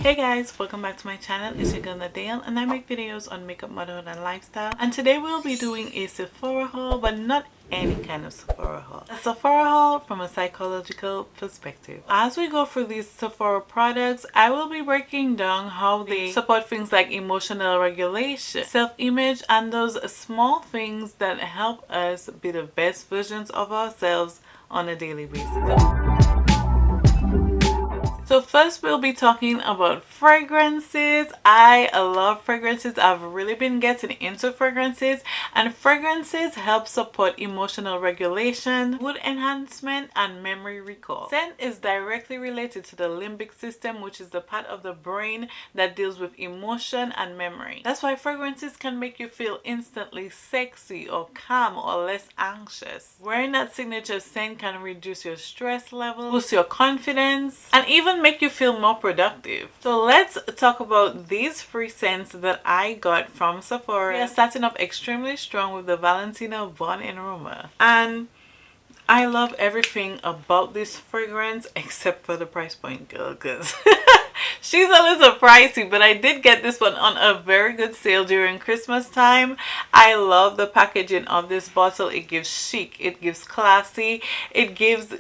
Hey guys, welcome back to my channel. It's your girl Nadale and I make videos on makeup, motherhood and lifestyle, and today we'll be doing a Sephora haul, but not any kind of Sephora haul. A Sephora haul from a psychological perspective. As we go through these Sephora products, I will be breaking down how they support things like emotional regulation, self-image, and those small things that help us be the best versions of ourselves on a daily basis. So first we'll be talking about fragrances. I love fragrances. I've really been getting into fragrances, and fragrances help support emotional regulation, mood enhancement, and memory recall. Scent is directly related to the limbic system, which is the part of the brain that deals with emotion and memory. That's why fragrances can make you feel instantly sexy or calm or less anxious. Wearing that signature scent can reduce your stress level, boost your confidence, and even make you feel more productive. So let's talk about these free scents that I got from Sephora. We are starting off extremely strong with the Valentino Bon in Aroma, and I love everything about this fragrance except for the price point, girl, because she's a little pricey, but I did get this one on a very good sale during Christmas time. I love the packaging of this bottle. It gives chic, it gives classy, it gives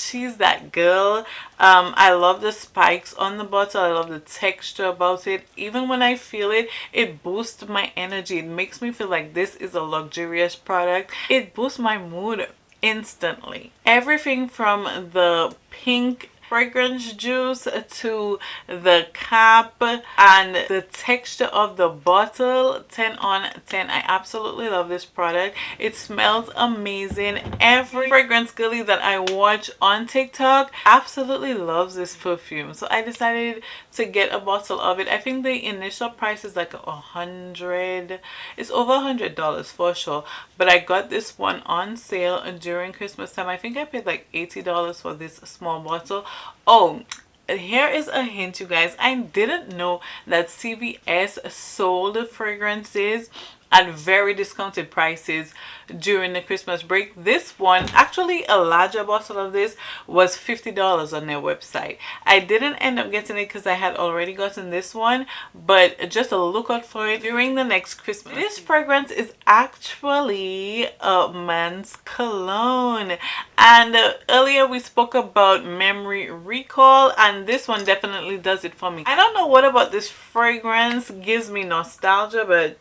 she's that girl. I love the spikes on the bottle. I love the texture about it. Even when I feel it, it boosts my energy. It makes me feel like this is a luxurious product. It boosts my mood instantly. Everything from the pink fragrance juice to the cap and the texture of the bottle, 10 on 10. I absolutely love this product. It smells amazing. Every fragrance girly that I watch on TikTok absolutely loves this perfume, so I decided to get a bottle of it. I think the initial price is like $100. It's over $100 for sure, but I got this one on sale during Christmas time. I think I paid like $80 for this small bottle. Oh, here is a hint, you guys. I didn't know that CVS sold fragrances at very discounted prices during the Christmas break. This one, actually a larger bottle of this, was $50 on their website. I didn't end up getting it because I had already gotten this one, but just a look out for it during the next Christmas. This fragrance is actually a man's cologne, and earlier we spoke about memory recall, and this one definitely does it for me. I don't know what about this fragrance gives me nostalgia, but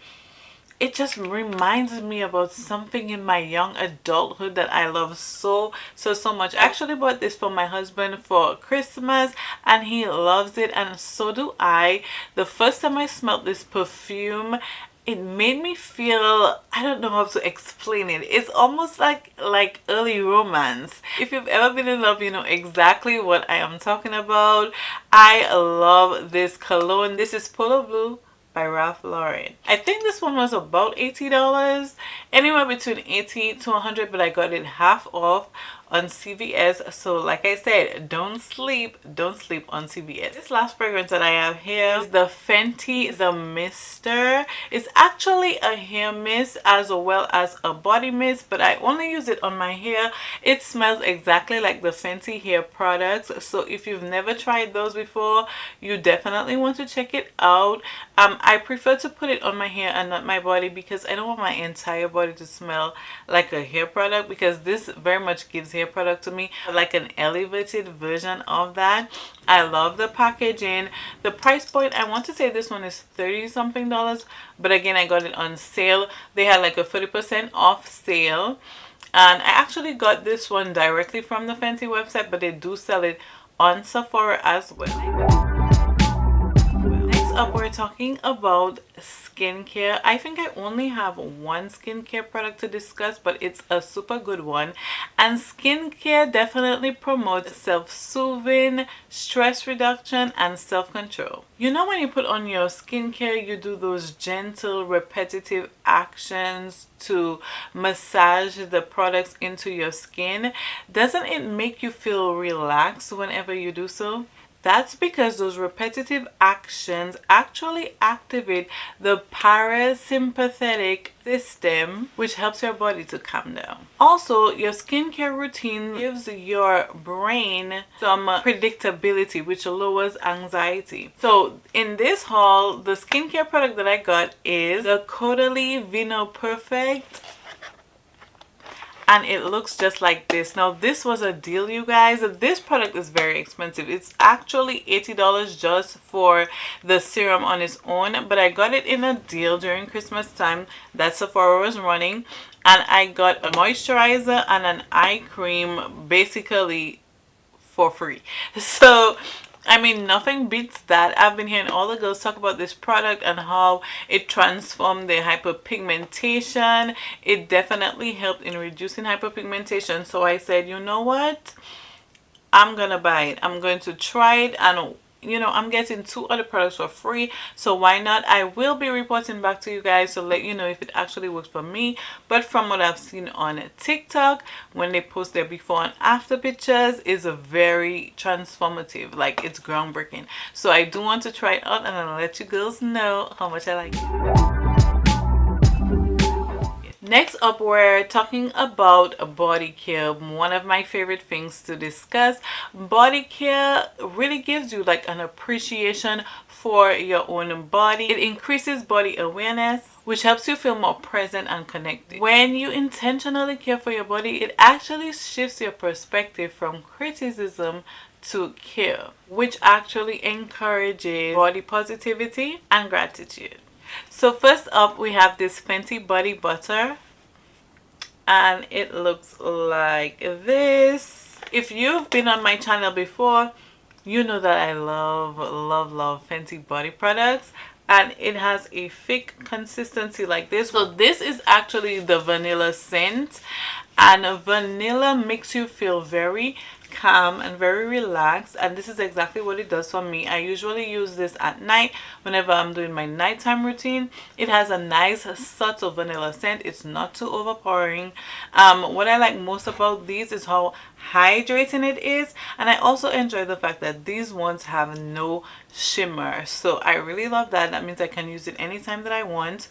it just reminds me about something in my young adulthood that I love so much. I actually bought this for my husband for Christmas and he loves it, and so do I. The first time I smelled this perfume, it made me feel, I don't know how to explain it. It's almost like early romance. If you've ever been in love, you know exactly what I am talking about. I love this cologne. This is Polo Blue by Ralph Lauren. I think this one was about $80, anywhere between $80 to $100, but I got it half off on CVS. So like I said, don't sleep on CVS. This last fragrance that I have here is the Fenty The Mista. It's actually a hair mist as well as a body mist, but I only use it on my hair. It smells exactly like the Fenty hair products, so if you've never tried those before, you definitely want to check it out. I prefer to put it on my hair and not my body because I don't want my entire body to smell like a hair product, because this very much gives hair product to me, like an elevated version of that. I love the packaging. The price point, I want to say this one is 30 something dollars, but again I got it on sale. They had like a 30% off sale, and I actually got this one directly from the Fenty website, but they do sell it on Sephora as well. Up, we're talking about skincare. I think I only have one skincare product to discuss, but it's a super good one, and skincare definitely promotes self-soothing, stress reduction, and self-control. You know, when you put on your skincare, you do those gentle repetitive actions to massage the products into your skin. Doesn't it make you feel relaxed whenever you do so? That's because those repetitive actions actually activate the parasympathetic system, which helps your body to calm down. Also, your skincare routine gives your brain some predictability, which lowers anxiety. So in this haul, the skincare product that I got is the Caudalie Vinoperfect, and it looks just like this. Now this was a deal, you guys. This product is very expensive. It's actually $80 just for the serum on its own, but I got it in a deal during Christmas time that Sephora was running, and I got a moisturizer and an eye cream basically for free. So I mean, nothing beats that. I've been hearing all the girls talk about this product and how it transformed their hyperpigmentation. It definitely helped in reducing hyperpigmentation. So I said, you know what? I'm gonna buy it. I'm going to try it, and you know, I'm getting 2 other products for free, so why not? I will be reporting back to you guys to let you know if it actually works for me. But from what I've seen on TikTok, when they post their before and after pictures, is a very transformative, like it's groundbreaking. So I do want to try it out, and I'll let you girls know how much I like it. Next up, we're talking about body care, one of my favorite things to discuss. Body care really gives you like an appreciation for your own body. It increases body awareness, which helps you feel more present and connected. When you intentionally care for your body, it actually shifts your perspective from criticism to care, which actually encourages body positivity and gratitude. So first up, we have this Fenty body butter, and it looks like this. If you've been on my channel before, you know that I love Fenty body products, and it has a thick consistency like this. So this is actually the vanilla scent, and vanilla makes you feel very calm and very relaxed, and this is exactly what it does for me. I usually use this at night whenever I'm doing my nighttime routine. It has a nice subtle vanilla scent. It's not too overpowering. What I like most about these is how hydrating it is, and I also enjoy the fact that these ones have no shimmer. So I really love that. That means I can use it anytime that I want,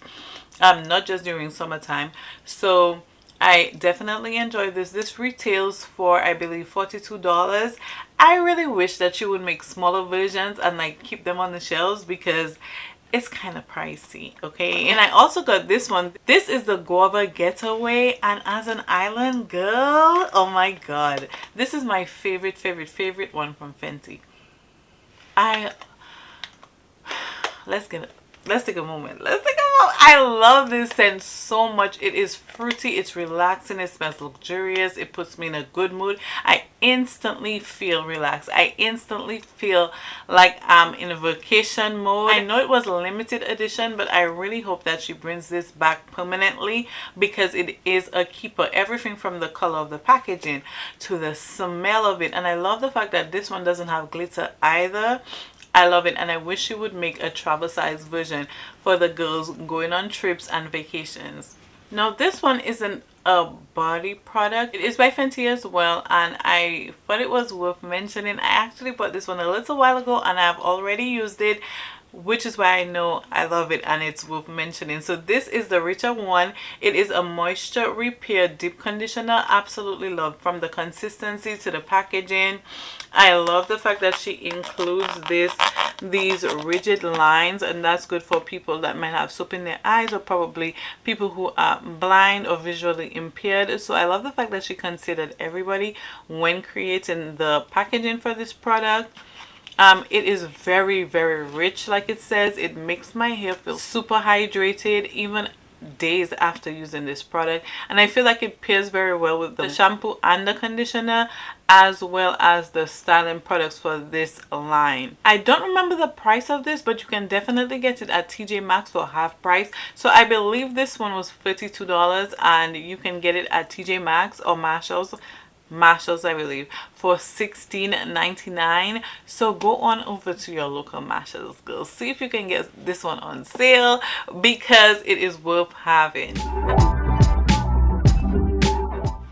not just during summertime. So I definitely enjoy this. This retails for, I believe, $42. I really wish that you would make smaller versions and like keep them on the shelves, because it's kind of pricey, okay? And I also got this one. This is the Guava Getaway, and as an island girl, oh my god, this is my favorite one from Fenty. Let's take a moment. I love this scent so much. It is fruity, it's relaxing, it smells luxurious, it puts me in a good mood. I instantly feel relaxed. I instantly feel like I'm in a vacation mode. I know it was a limited edition, but I really hope that she brings this back permanently, because it is a keeper. Everything from the color of the packaging to the smell of it. And I love the fact that this one doesn't have glitter either. I love it, and I wish she would make a travel size version for the girls going on trips and vacations. Now this one isn't a body product. It is by Fenty as well, and I thought it was worth mentioning. I actually bought this one a little while ago, and I've already used it, which is why I know I love it and it's worth mentioning. So this is the Rich One. It is a moisture repair deep conditioner. Absolutely love, from the consistency to the packaging. I love the fact that she includes these rigid lines, and that's good for people that might have soap in their eyes, or probably people who are blind or visually impaired. So I love the fact that she considered everybody when creating the packaging for this product. It is very rich, like it says. It makes my hair feel super hydrated even days after using this product, and I feel like it pairs very well with the shampoo and the conditioner, as well as the styling products for this line. I don't remember the price of this, but you can definitely get it at TJ Maxx for half price. So I believe this one was $32, and you can get it at TJ Maxx or Marshalls, I believe, for $16.99. So go on over to your local Marshalls, girls. See if you can get this one on sale, because it is worth having.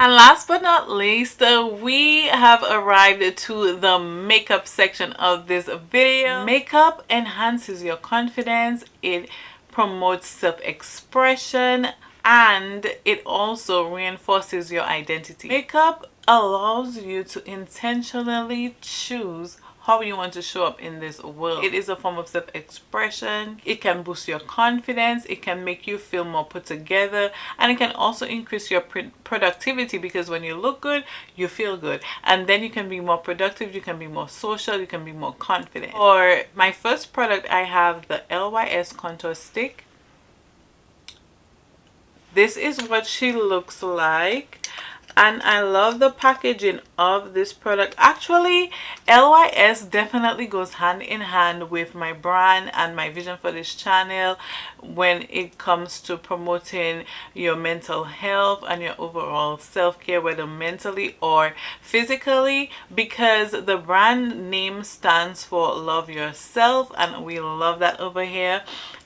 And last but not least, we have arrived to the makeup section of this video. Makeup enhances your confidence, it promotes self-expression, and it also reinforces your identity. Makeup allows you to intentionally choose how you want to show up in this world. It is a form of self-expression. It can boost your confidence. It can make you feel more put together, and it can also increase your productivity, because when you look good, you feel good, and then you can be more productive, you can be more social, you can be more confident. For my first product, I have the LYS contour stick. This is what she looks like, and I love the packaging of this product. Actually, LYS definitely goes hand in hand with my brand and my vision for this channel when it comes to promoting your mental health and your overall self-care, whether mentally or physically, because the brand name stands for Love Yourself, and we love that over here.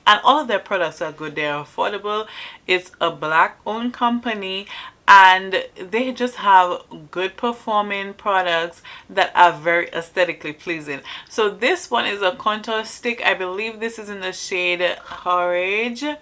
And all of their products are good. They're affordable. It's a black owned company, and they just have good performing products that are very aesthetically pleasing. So this one is a contour stick. I believe this is in the shade Courage, and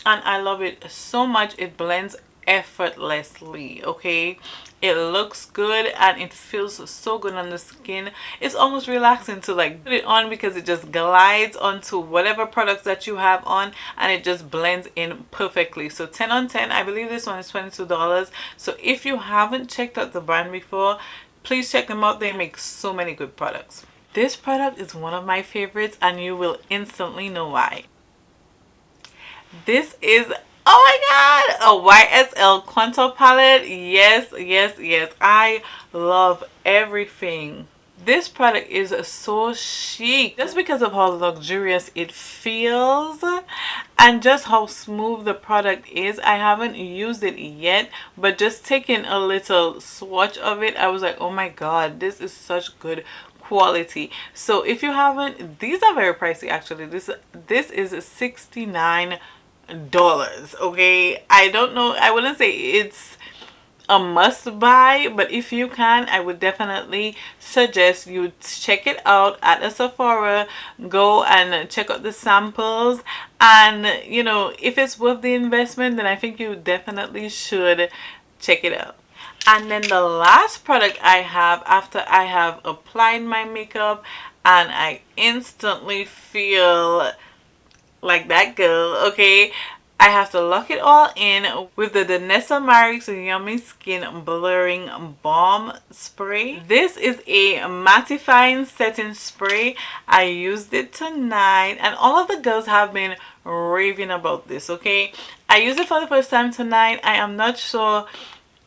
I love it so much. It blends effortlessly. Okay, it looks good and it feels so good on the skin. It's almost relaxing to like put it on, because it just glides onto whatever products that you have on, and it just blends in perfectly. So 10 on 10. I believe this one is $22. So if you haven't checked out the brand before, please check them out. They make so many good products. This product is one of my favorites, and you will instantly know why. This is, oh my god, a YSL contour palette. Yes, yes, yes. I love everything. This product is so chic just because of how luxurious it feels and just how smooth the product is. I haven't used it yet, but just taking a little swatch of it, I was like, oh my god, this is such good quality. So if you haven't, these are very pricey actually. This is $69. Okay, I don't know, I wouldn't say it's a must buy, but if you can, I would definitely suggest you check it out at a Sephora. Go and check out the samples, and you know, if it's worth the investment, then I think you definitely should check it out. And then the last product I have, after I have applied my makeup and I instantly feel like that girl, okay, I have to lock it all in with the Danessa Myricks Yummy Skin Blurring Balm Spray. This is a mattifying setting spray. I used it tonight, and all of the girls have been raving about this. Okay, I used it for the first time tonight. I am not sure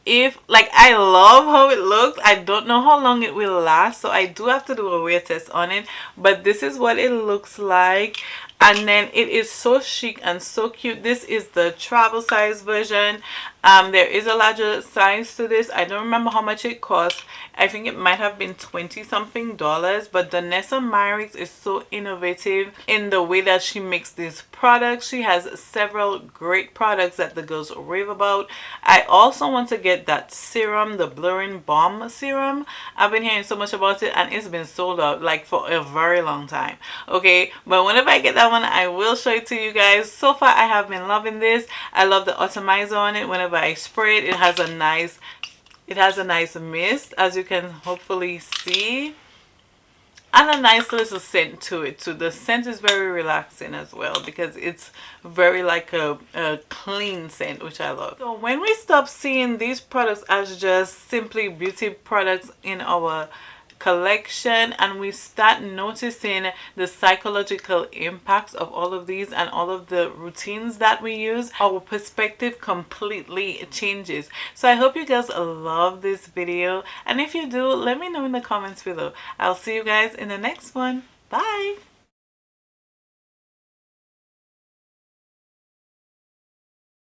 if, like, I love how it looks. I don't know how long it will last, so I do have to do a wear test on it, but this is what it looks like. And then it is so chic and so cute. This is the travel size version. There is a larger size to this. I don't remember how much it cost. I think it might have been $20 something, but Danessa Myricks is so innovative in the way that she makes these products. She has several great products that the girls rave about. I also want to get that serum, the blurring balm serum. I've been hearing so much about it, and it's been sold out like for a very long time. Okay, but whenever I get that one, I will show it to you guys. So far I have been loving this. I love the atomizer on it. Whenever I spray it, it has a nice mist, as you can hopefully see, and a nice little scent to it too. The scent is very relaxing as well, because it's very like a clean scent, which I love. So when we stop seeing these products as just simply beauty products in our collection, and we start noticing the psychological impacts of all of these and all of the routines that we use, our perspective completely changes. So I hope you guys love this video, and if you do, let me know in the comments below. I'll see you guys in the next one. Bye.